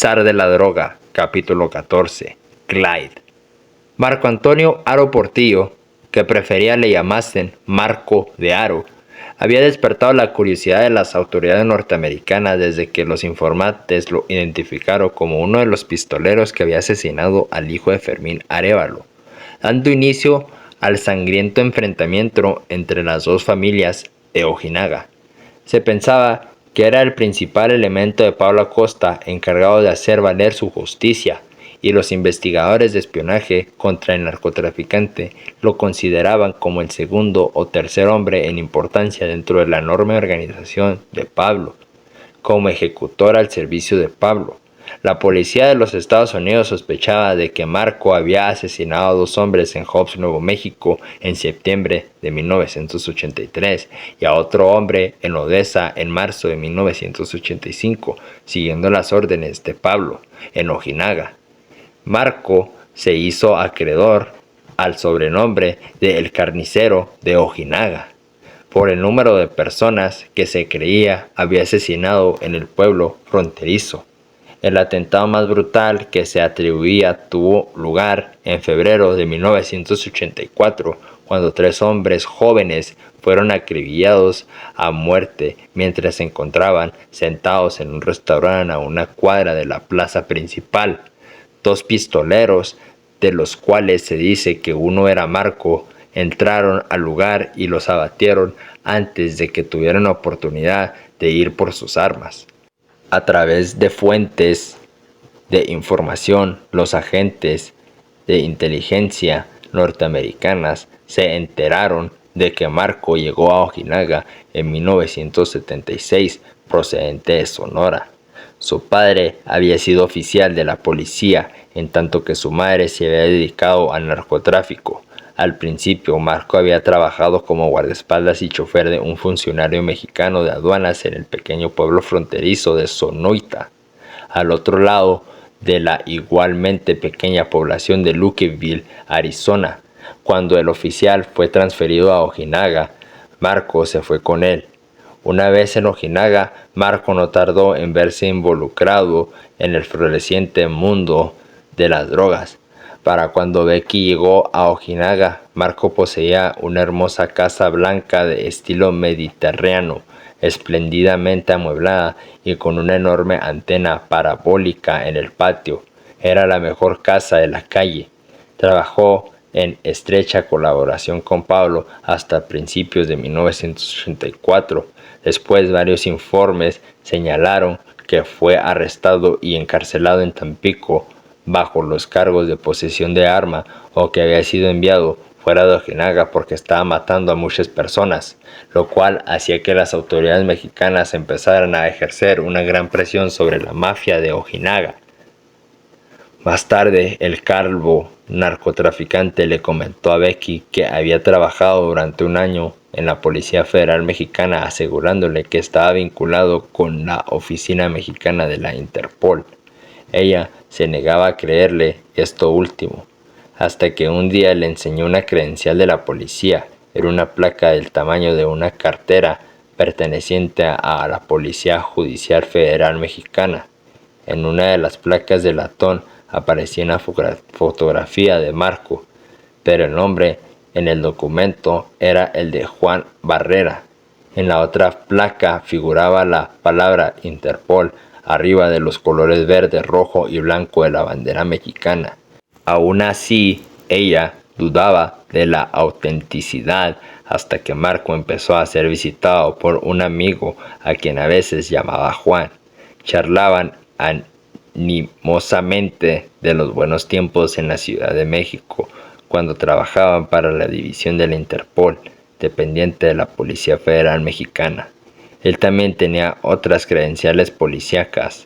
zar de la droga, capítulo 14. Clyde. Marco Antonio Haro Portillo, que prefería le llamasen Marco de Haro, había despertado la curiosidad de las autoridades norteamericanas desde que los informantes lo identificaron como uno de los pistoleros que había asesinado al hijo de Fermín Arévalo, dando inicio al sangriento enfrentamiento entre las dos familias de Ojinaga. Se pensaba que era el principal elemento de Pablo Acosta encargado de hacer valer su justicia, y los investigadores de espionaje contra el narcotraficante lo consideraban como el segundo o tercer hombre en importancia dentro de la enorme organización de Pablo, como ejecutor al servicio de Pablo. La policía de los Estados Unidos sospechaba de que Marco había asesinado a 2 hombres en Hobbs, Nuevo México, en septiembre de 1983 y a otro hombre en Odessa en marzo de 1985, siguiendo las órdenes de Pablo en Ojinaga. Marco se hizo acreedor al sobrenombre de El Carnicero de Ojinaga por el número de personas que se creía había asesinado en el pueblo fronterizo. El atentado más brutal que se atribuía tuvo lugar en febrero de 1984, cuando 3 hombres jóvenes fueron acribillados a muerte mientras se encontraban sentados en un restaurante a una cuadra de la plaza principal. 2 pistoleros, de los cuales se dice que uno era Marco, entraron al lugar y los abatieron antes de que tuvieran oportunidad de ir por sus armas. A través de fuentes de información, los agentes de inteligencia norteamericanas se enteraron de que Marco llegó a Ojinaga en 1976 procedente de Sonora. Su padre había sido oficial de la policía, en tanto que su madre se había dedicado al narcotráfico. Al principio, Marco había trabajado como guardaespaldas y chofer de un funcionario mexicano de aduanas en el pequeño pueblo fronterizo de Sonoita, al otro lado de la igualmente pequeña población de Lukeville, Arizona. Cuando el oficial fue transferido a Ojinaga, Marco se fue con él. Una vez en Ojinaga, Marco no tardó en verse involucrado en el floreciente mundo de las drogas. Para cuando Becky llegó a Ojinaga, Marco poseía una hermosa casa blanca de estilo mediterráneo, espléndidamente amueblada y con una enorme antena parabólica en el patio. Era la mejor casa de la calle. Trabajó en estrecha colaboración con Pablo hasta principios de 1984. Después, varios informes señalaron que fue arrestado y encarcelado en Tampico bajo los cargos de posesión de arma, o que había sido enviado fuera de Ojinaga porque estaba matando a muchas personas, lo cual hacía que las autoridades mexicanas empezaran a ejercer una gran presión sobre la mafia de Ojinaga. Más tarde, el calvo narcotraficante le comentó a Becky que había trabajado durante un año en la Policía Federal Mexicana, asegurándole que estaba vinculado con la oficina mexicana de la Interpol. Ella se negaba a creerle esto último, hasta que un día le enseñó una credencial de la policía. Era una placa del tamaño de una cartera perteneciente a la Policía Judicial Federal Mexicana. En una de las placas de latón aparecía una fotografía de Marco, pero el nombre en el documento era el de Juan Barrera. En la otra placa figuraba la palabra Interpol arriba de los colores verde, rojo y blanco de la bandera mexicana. Aún así, ella dudaba de la autenticidad hasta que Marco empezó a ser visitado por un amigo a quien a veces llamaba Juan. Charlaban animosamente de los buenos tiempos en la Ciudad de México, cuando trabajaban para la división de la Interpol, dependiente de la Policía Federal Mexicana. Él también tenía otras credenciales policíacas.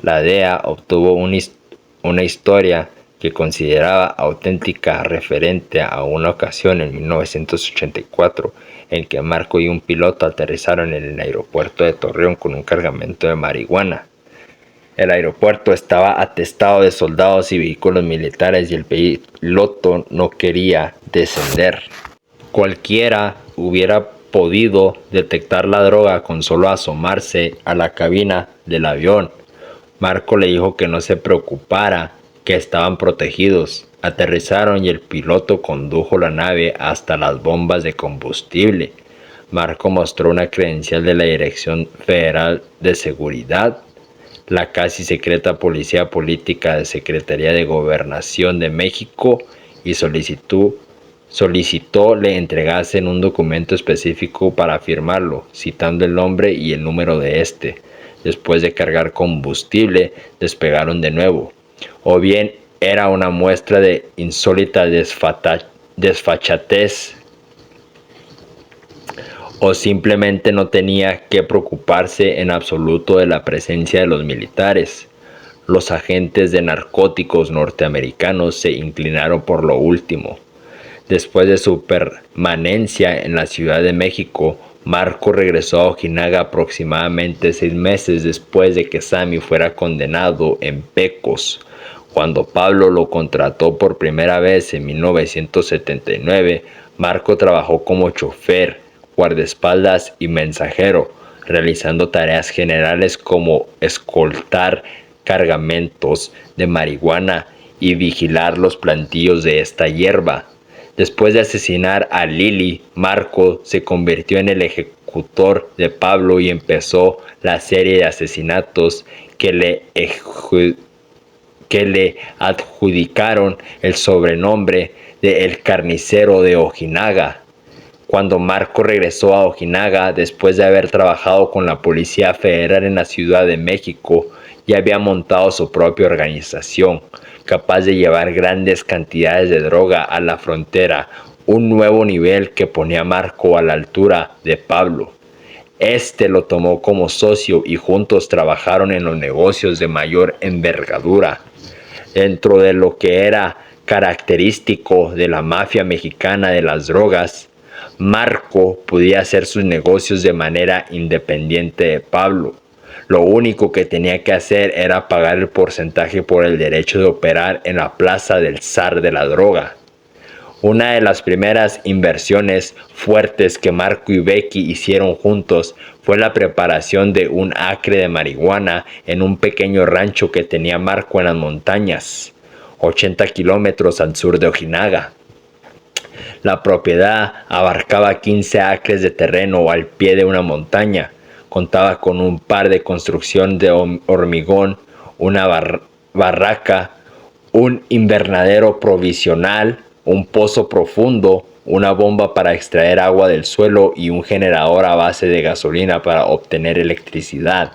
La DEA obtuvo una historia que consideraba auténtica referente a una ocasión en 1984 en que Marco y un piloto aterrizaron en el aeropuerto de Torreón con un cargamento de marihuana. El aeropuerto estaba atestado de soldados y vehículos militares y el piloto no quería descender. Cualquiera hubiera podido detectar la droga con solo asomarse a la cabina del avión. Marco le dijo que no se preocupara, que estaban protegidos. Aterrizaron y el piloto condujo la nave hasta las bombas de combustible. Marco mostró una credencial de la Dirección Federal de Seguridad, la casi secreta Policía Política de Secretaría de Gobernación de México, y solicitó le entregasen un documento específico para firmarlo, citando el nombre y el número de este. Después de cargar combustible, despegaron de nuevo. O bien era una muestra de insólita desfachatez, o simplemente no tenía que preocuparse en absoluto de la presencia de los militares. Los agentes de narcóticos norteamericanos se inclinaron por lo último. Después de su permanencia en la Ciudad de México, Marco regresó a Ojinaga aproximadamente 6 meses después de que Sammy fuera condenado en Pecos. Cuando Pablo lo contrató por primera vez en 1979, Marco trabajó como chofer, guardaespaldas y mensajero, realizando tareas generales como escoltar cargamentos de marihuana y vigilar los plantíos de esta hierba. Después de asesinar a Lili, Marco se convirtió en el ejecutor de Pablo y empezó la serie de asesinatos que le adjudicaron el sobrenombre de El Carnicero de Ojinaga. Cuando Marco regresó a Ojinaga, después de haber trabajado con la Policía Federal en la Ciudad de México, ya había montado su propia organización, capaz de llevar grandes cantidades de droga a la frontera, un nuevo nivel que ponía a Marco a la altura de Pablo. Este lo tomó como socio y juntos trabajaron en los negocios de mayor envergadura. Dentro de lo que era característico de la mafia mexicana de las drogas, Marco podía hacer sus negocios de manera independiente de Pablo. Lo único que tenía que hacer era pagar el porcentaje por el derecho de operar en la plaza del zar de la droga. Una de las primeras inversiones fuertes que Marco y Becky hicieron juntos fue la preparación de un acre de marihuana en un pequeño rancho que tenía Marco en las montañas, 80 kilómetros al sur de Ojinaga. La propiedad abarcaba 15 acres de terreno al pie de una montaña. Contaba con un par de construcción de hormigón, una barraca, un invernadero provisional, un pozo profundo, una bomba para extraer agua del suelo y un generador a base de gasolina para obtener electricidad.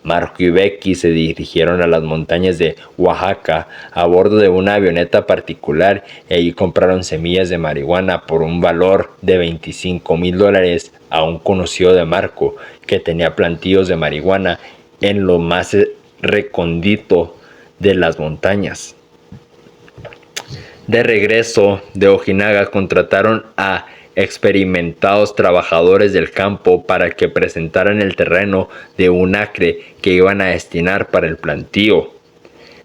Marco y Becky se dirigieron a las montañas de Oaxaca a bordo de una avioneta particular y allí compraron semillas de marihuana por un valor de $25,000 a un conocido de Marco que tenía plantíos de marihuana en lo más recóndito de las montañas. De regreso de Ojinaga contrataron a experimentados trabajadores del campo para que presentaran el terreno de un acre que iban a destinar para el plantío.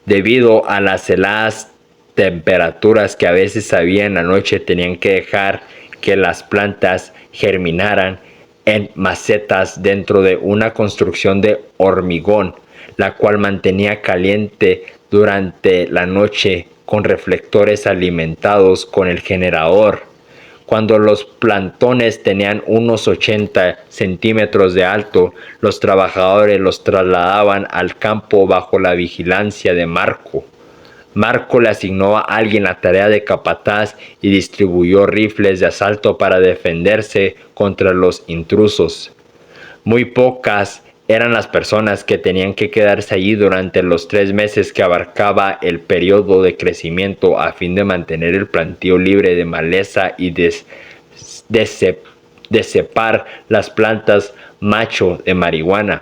Debido a las heladas temperaturas que a veces había en la noche, tenían que dejar que las plantas germinaran en macetas dentro de una construcción de hormigón, la cual mantenía caliente durante la noche con reflectores alimentados con el generador. Cuando los plantones tenían unos 80 centímetros de alto, los trabajadores los trasladaban al campo bajo la vigilancia de Marco. Marco le asignó a alguien la tarea de capataz y distribuyó rifles de asalto para defenderse contra los intrusos. Muy pocas eran las personas que tenían que quedarse allí durante los 3 meses que abarcaba el periodo de crecimiento a fin de mantener el plantío libre de maleza y decepar las plantas macho de marihuana.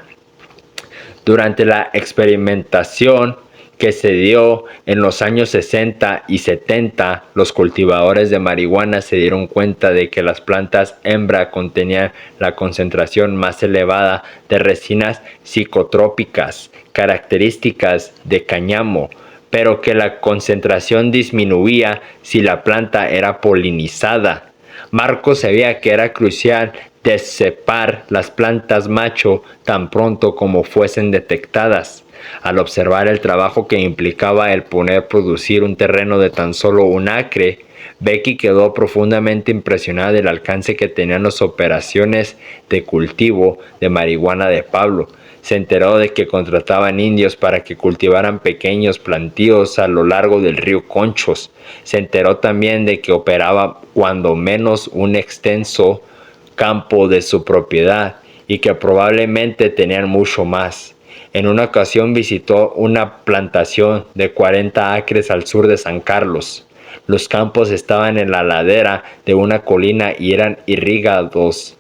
Durante la experimentación que se dio en los años 60 y 70, los cultivadores de marihuana se dieron cuenta de que las plantas hembra contenían la concentración más elevada de resinas psicotrópicas, características de cáñamo, pero que la concentración disminuía si la planta era polinizada. Marco sabía que era crucial decepar las plantas macho tan pronto como fuesen detectadas. Al observar el trabajo que implicaba el producir un terreno de tan solo un acre, Becky quedó profundamente impresionada del alcance que tenían las operaciones de cultivo de marihuana de Pablo. Se enteró de que contrataban indios para que cultivaran pequeños plantíos a lo largo del río Conchos. Se enteró también de que operaba cuando menos un extenso campo de su propiedad y que probablemente tenían mucho más. En una ocasión visitó una plantación de 40 acres al sur de San Carlos. Los campos estaban en la ladera de una colina y eran irrigados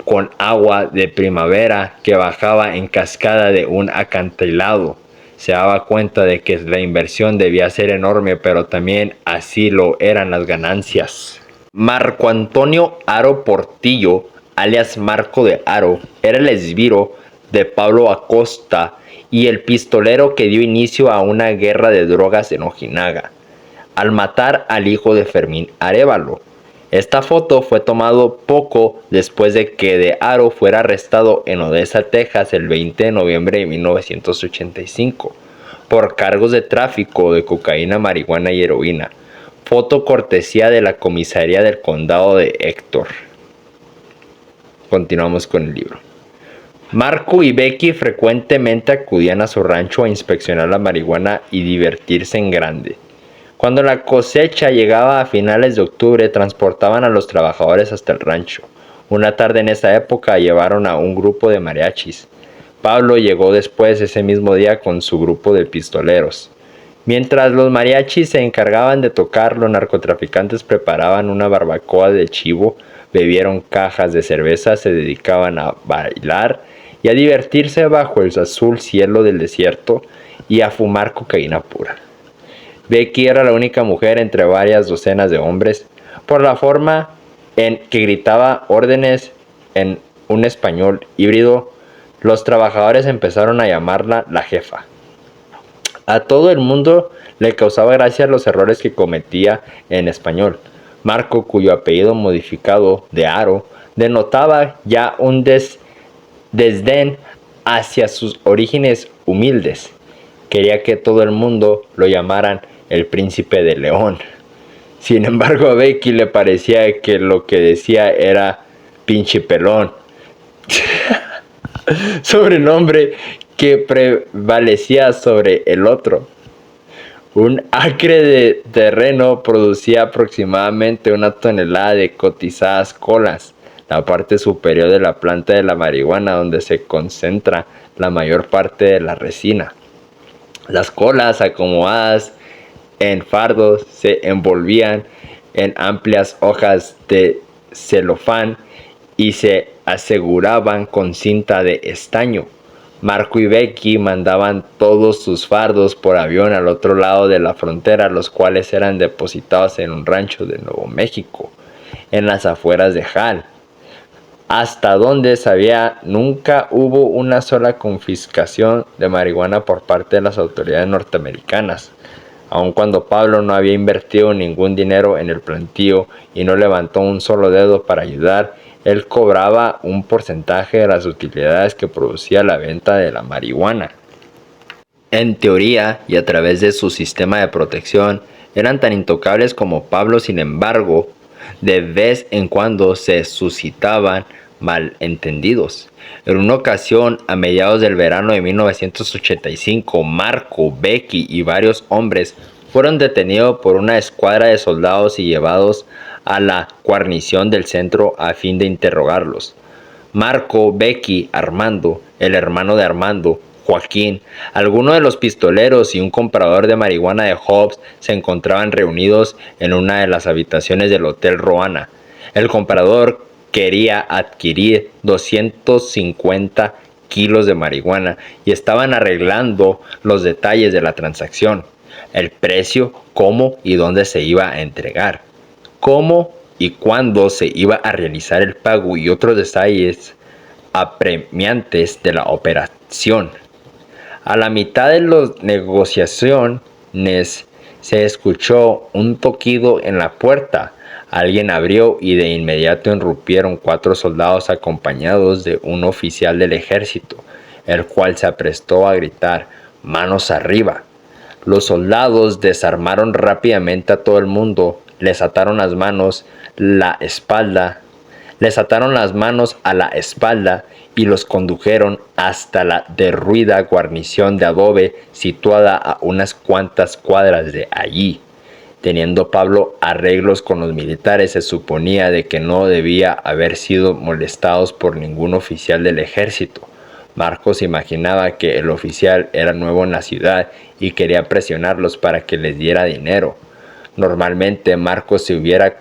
con agua de primavera que bajaba en cascada de un acantilado. Se daba cuenta de que la inversión debía ser enorme, pero también así lo eran las ganancias. Marco Antonio Haro Portillo, alias Marco de Haro, era el esbiro de Pablo Acosta y el pistolero que dio inicio a una guerra de drogas en Ojinaga, al matar al hijo de Fermín Arévalo. Esta foto fue tomada poco después de que de Haro fuera arrestado en Odessa, Texas, el 20 de noviembre de 1985, por cargos de tráfico de cocaína, marihuana y heroína. Foto cortesía de la comisaría del condado de Héctor. Continuamos con el libro. Marco y Becky frecuentemente acudían a su rancho a inspeccionar la marihuana y divertirse en grande. Cuando la cosecha llegaba a finales de octubre, transportaban a los trabajadores hasta el rancho. Una tarde en esa época llevaron a un grupo de mariachis. Pablo llegó después ese mismo día con su grupo de pistoleros. Mientras los mariachis se encargaban de tocar, los narcotraficantes preparaban una barbacoa de chivo, bebieron cajas de cerveza, se dedicaban a bailar y a divertirse bajo el azul cielo del desierto y a fumar cocaína pura. Becky era la única mujer entre varias docenas de hombres. Por la forma en que gritaba órdenes en un español híbrido, los trabajadores empezaron a llamarla la jefa. A todo el mundo le causaba gracia los errores que cometía en español. Marco, cuyo apellido modificado de Haro denotaba ya un desdén hacia sus orígenes humildes, quería que todo el mundo lo llamaran el príncipe de León. Sin embargo, a Becky le parecía que lo que decía era pinche pelón, sobrenombre que prevalecía sobre el otro. Un acre de terreno producía aproximadamente 1 tonelada de cotizadas colas, la parte superior de la planta de la marihuana donde se concentra la mayor parte de la resina. Las colas, acomodadas en fardos, se envolvían en amplias hojas de celofán y se aseguraban con cinta de estaño. Marco y Becky mandaban todos sus fardos por avión al otro lado de la frontera, los cuales eran depositados en un rancho de Nuevo México, en las afueras de Hall. Hasta donde sabía, nunca hubo una sola confiscación de marihuana por parte de las autoridades norteamericanas, aun cuando Pablo no había invertido ningún dinero en el plantío y no levantó un solo dedo para ayudar. Él cobraba un porcentaje de las utilidades que producía la venta de la marihuana. En teoría, y a través de su sistema de protección, eran tan intocables como Pablo. Sin embargo, de vez en cuando se suscitaban malentendidos. En una ocasión, a mediados del verano de 1985, Marco, Becky y varios hombres fueron detenidos por una escuadra de soldados y llevados a la guarnición del centro a fin de interrogarlos. Marco, Becky, Armando, el hermano de Armando, Joaquín, algunos de los pistoleros y un comprador de marihuana de Hobbs se encontraban reunidos en una de las habitaciones del Hotel Roana. El comprador quería adquirir 250 kilos de marihuana y estaban arreglando los detalles de la transacción, el precio, cómo y dónde se iba a entregar, cómo y cuándo se iba a realizar el pago y otros detalles apremiantes de la operación. A la mitad de las negociaciones se escuchó un toquido en la puerta. Alguien abrió y de inmediato irrumpieron 4 soldados acompañados de un oficial del ejército. el cual se aprestó a gritar: «¡Manos arriba!». Los soldados desarmaron rápidamente a todo el mundo, les ataron las manos a la espalda y los condujeron hasta la derruida guarnición de adobe situada a unas cuantas cuadras de allí. Teniendo Pablo arreglos con los militares, se suponía de que no debía haber sido molestados por ningún oficial del ejército. Marcos imaginaba que el oficial era nuevo en la ciudad y quería presionarlos para que les diera dinero. Normalmente Marcos se hubiera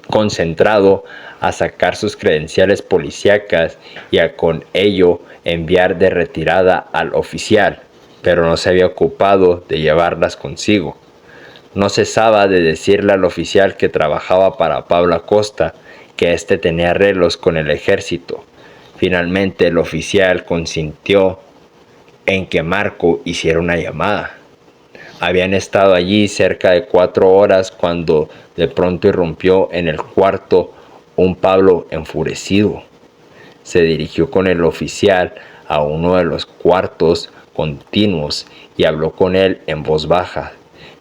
concentrado a sacar sus credenciales policíacas y a con ello enviar de retirada al oficial, pero no se había ocupado de llevarlas consigo. No cesaba de decirle al oficial que trabajaba para Pablo Acosta que éste tenía arreglos con el ejército. Finalmente el oficial consintió en que Marco hiciera una llamada. Habían estado allí cerca de 4 horas cuando de pronto irrumpió en el cuarto un Pablo enfurecido. Se dirigió con el oficial a uno de los cuartos continuos y habló con él en voz baja.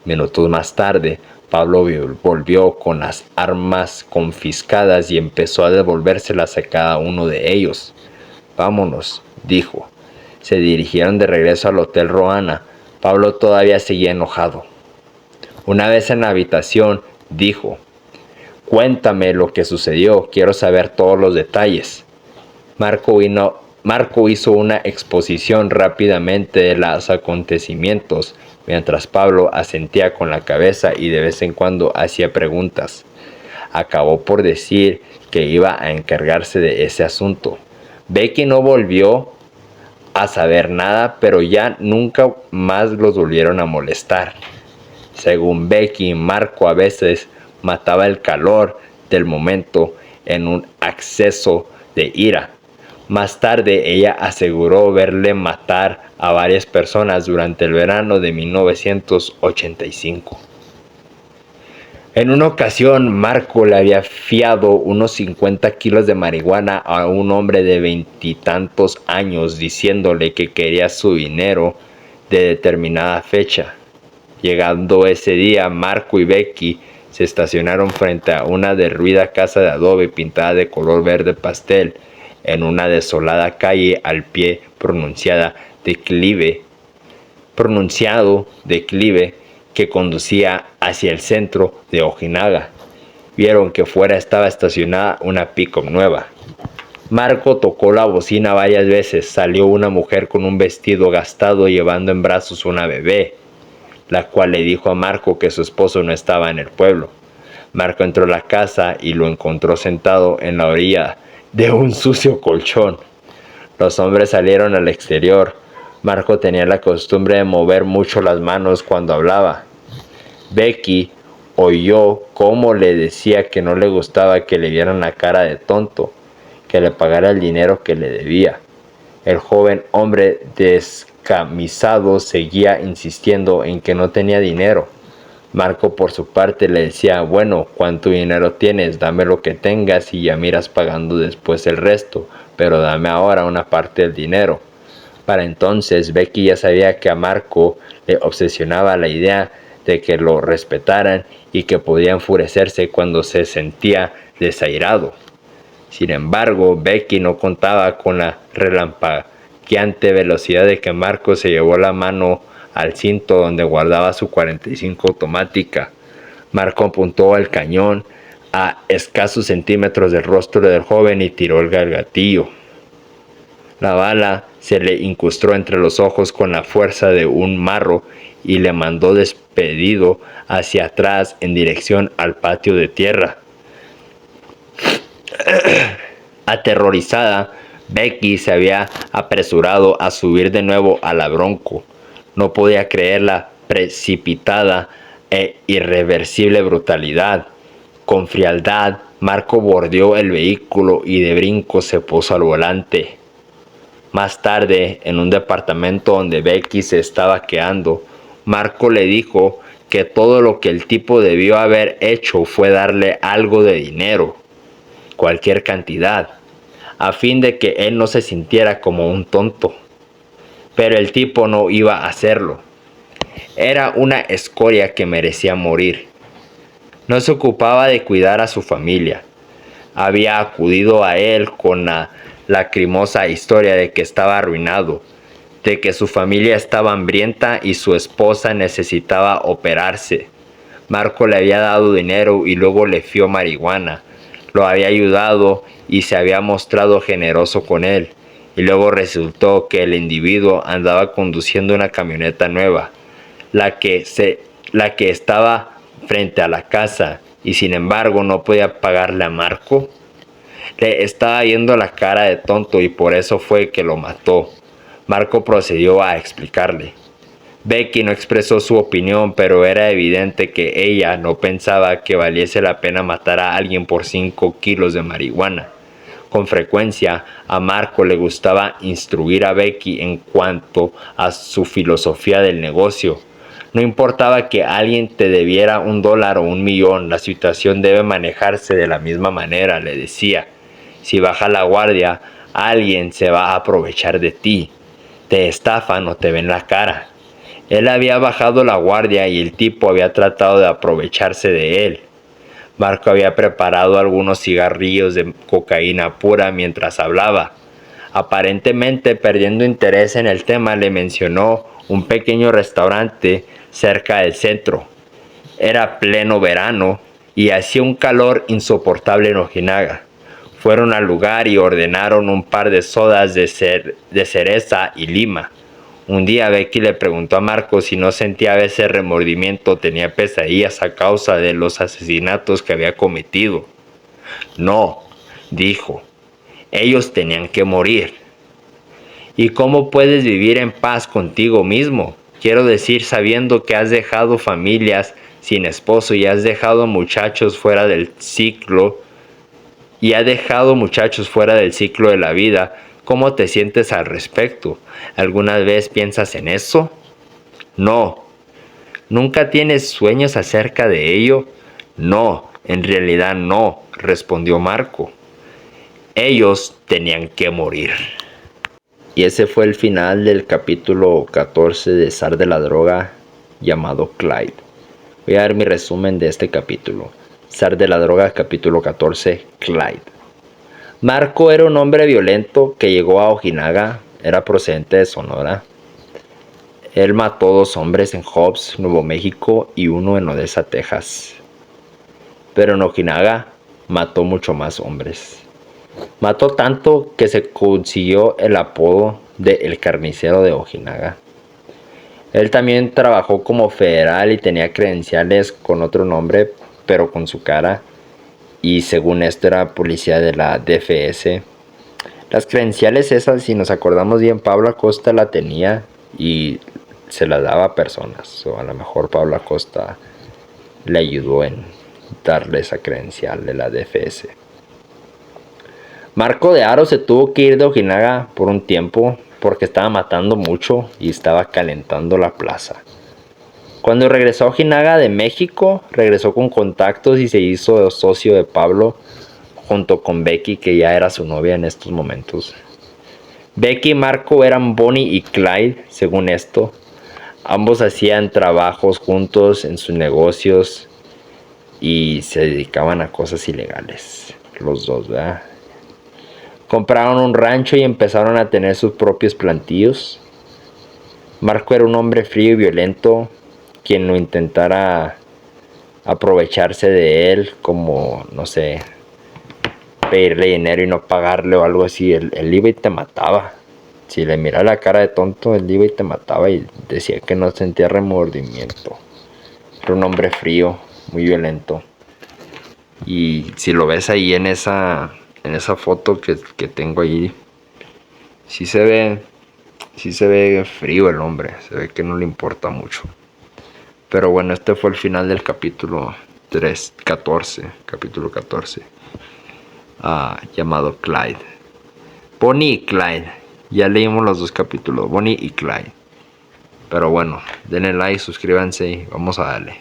Minutos más tarde, Pablo volvió con las armas confiscadas y empezó a devolvérselas a cada uno de ellos. «Vámonos», dijo. Se dirigieron de regreso al Hotel Roana. Pablo todavía seguía enojado. Una vez en la habitación, dijo: «Cuéntame lo que sucedió, quiero saber todos los detalles». Marco hizo una exposición rápidamente de los acontecimientos, mientras Pablo asentía con la cabeza y de vez en cuando hacía preguntas. Acabó por decir que iba a encargarse de ese asunto. Becky no volvió a saber nada, pero ya nunca más los volvieron a molestar. Según Becky, Marco a veces mataba el calor del momento en un acceso de ira. Más tarde ella aseguró verle matar a varias personas durante el verano de 1985. En una ocasión, Marco le había fiado unos 50 kilos de marihuana a un hombre de 20 y tantos años, diciéndole que quería su dinero de determinada fecha. Llegando ese día, Marco y Becky se estacionaron frente a una derruida casa de adobe pintada de color verde pastel, en una desolada calle al pie pronunciado declive que conducía hacia el centro de Ojinaga. Vieron que fuera estaba estacionada una pick-up nueva. Marco tocó la bocina varias veces. Salió una mujer con un vestido gastado llevando en brazos una bebé, la cual le dijo a Marco que su esposo no estaba en el pueblo. Marco entró a la casa y lo encontró sentado en la orilla de un sucio colchón. Los hombres salieron al exterior. Marco tenía la costumbre de mover mucho las manos cuando hablaba. Becky oyó cómo le decía que no le gustaba que le vieran la cara de tonto, que le pagara el dinero que le debía. El joven hombre descamisado seguía insistiendo en que no tenía dinero. Marco por su parte le decía: «Bueno, ¿cuánto dinero tienes? Dame lo que tengas y ya miras pagando después el resto, pero dame ahora una parte del dinero». Para entonces Becky ya sabía que a Marco le obsesionaba la idea de que lo respetaran y que podía enfurecerse cuando se sentía desairado. Sin embargo, Becky no contaba con la relampagueante velocidad de que Marco se llevó la mano al cinto donde guardaba su 45 automática. Marco apuntó el cañón a escasos centímetros del rostro del joven y tiró el gatillo. La bala se le incrustó entre los ojos con la fuerza de un marro y le mandó despedido hacia atrás en dirección al patio de tierra. Aterrorizada, Becky se había apresurado a subir de nuevo a la Bronco. No podía creer la precipitada e irreversible brutalidad. Con frialdad, Marco bordeó el vehículo y de brinco se puso al volante. Más tarde, en un departamento donde Becky se estaba quedando, Marco le dijo que todo lo que el tipo debió haber hecho fue darle algo de dinero, cualquier cantidad. a fin de que él no se sintiera como un tonto. Pero el tipo no iba a hacerlo. Era una escoria que merecía morir. No se ocupaba de cuidar a su familia. Había acudido a él con la lacrimosa historia de que estaba arruinado, de que su familia estaba hambrienta y su esposa necesitaba operarse. Marco le había dado dinero y luego le fió marihuana. Lo había ayudado y se había mostrado generoso con él. Y luego resultó que el individuo andaba conduciendo una camioneta nueva, la que estaba frente a la casa, y sin embargo no podía pagarle a Marco. Le estaba viendo la cara de tonto y por eso fue que lo mató. Marco procedió a explicarle. Becky no expresó su opinión, pero era evidente que ella no pensaba que valiese la pena matar a alguien por 5 kilos de marihuana. Con frecuencia, a Marco le gustaba instruir a Becky en cuanto a su filosofía del negocio. No importaba que alguien te debiera $1 o $1,000,000, la situación debe manejarse de la misma manera, le decía. Si baja la guardia, alguien se va a aprovechar de ti. Te estafan o te ven la cara. Él había bajado la guardia y el tipo había tratado de aprovecharse de él. Marco había preparado algunos cigarrillos de cocaína pura mientras hablaba. Aparentemente perdiendo interés en el tema, le mencionó un pequeño restaurante cerca del centro. Era pleno verano y hacía un calor insoportable en Ojinaga. Fueron al lugar y ordenaron un par de sodas de cereza y lima. Un día Becky le preguntó a Marco si no sentía a veces remordimiento o tenía pesadillas a causa de los asesinatos que había cometido. No, dijo, ellos tenían que morir. ¿Y cómo puedes vivir en paz contigo mismo? Quiero decir, sabiendo que has dejado familias sin esposo y has dejado muchachos fuera del ciclo de la vida. ¿Cómo te sientes al respecto? ¿Alguna vez piensas en eso? No. ¿Nunca tienes sueños acerca de ello? No, en realidad no, respondió Marco. Ellos tenían que morir. Y ese fue el final del capítulo 14 de Zar de la Droga, llamado Clyde. Voy a dar mi resumen de este capítulo. Zar de la Droga, capítulo 14, Clyde. Marco era un hombre violento que llegó a Ojinaga, era procedente de Sonora. Él mató 2 hombres en Hobbs, Nuevo México, y 1 en Odessa, Texas. Pero en Ojinaga mató mucho más hombres. Mató tanto que se consiguió el apodo de El Carnicero de Ojinaga. Él también trabajó como federal y tenía credenciales con otro nombre, pero con su cara. Y según esto era policía de la DFS. Las credenciales esas, si nos acordamos bien, Pablo Acosta la tenía y se la daba a personas. O a lo mejor Pablo Acosta le ayudó en darle esa credencial de la DFS. Marco de Haro se tuvo que ir de Ojinaga por un tiempo porque estaba matando mucho y estaba calentando la plaza. Cuando regresó a Ojinaga de México, regresó con contactos y se hizo socio de Pablo junto con Becky, que ya era su novia en estos momentos. Becky y Marco eran Bonnie y Clyde, según esto. Ambos hacían trabajos juntos en sus negocios y se dedicaban a cosas ilegales, los dos, ¿verdad? Compraron un rancho y empezaron a tener sus propios plantíos. Marco era un hombre frío y violento, quien no intentara aprovecharse de él, como, no sé, pedirle dinero y no pagarle o algo así. Él iba y te mataba. Si le miraba la cara de tonto, él iba y te mataba y decía que no sentía remordimiento. Era un hombre frío, muy violento. Y si lo ves ahí en esa foto que tengo ahí, sí se ve frío el hombre, se ve que no le importa mucho. Pero bueno, este fue el final del capítulo 14, llamado Clyde. Bonnie y Clyde, ya leímos los 2 capítulos, Bonnie y Clyde. Pero bueno, denle like, suscríbanse y vamos a darle.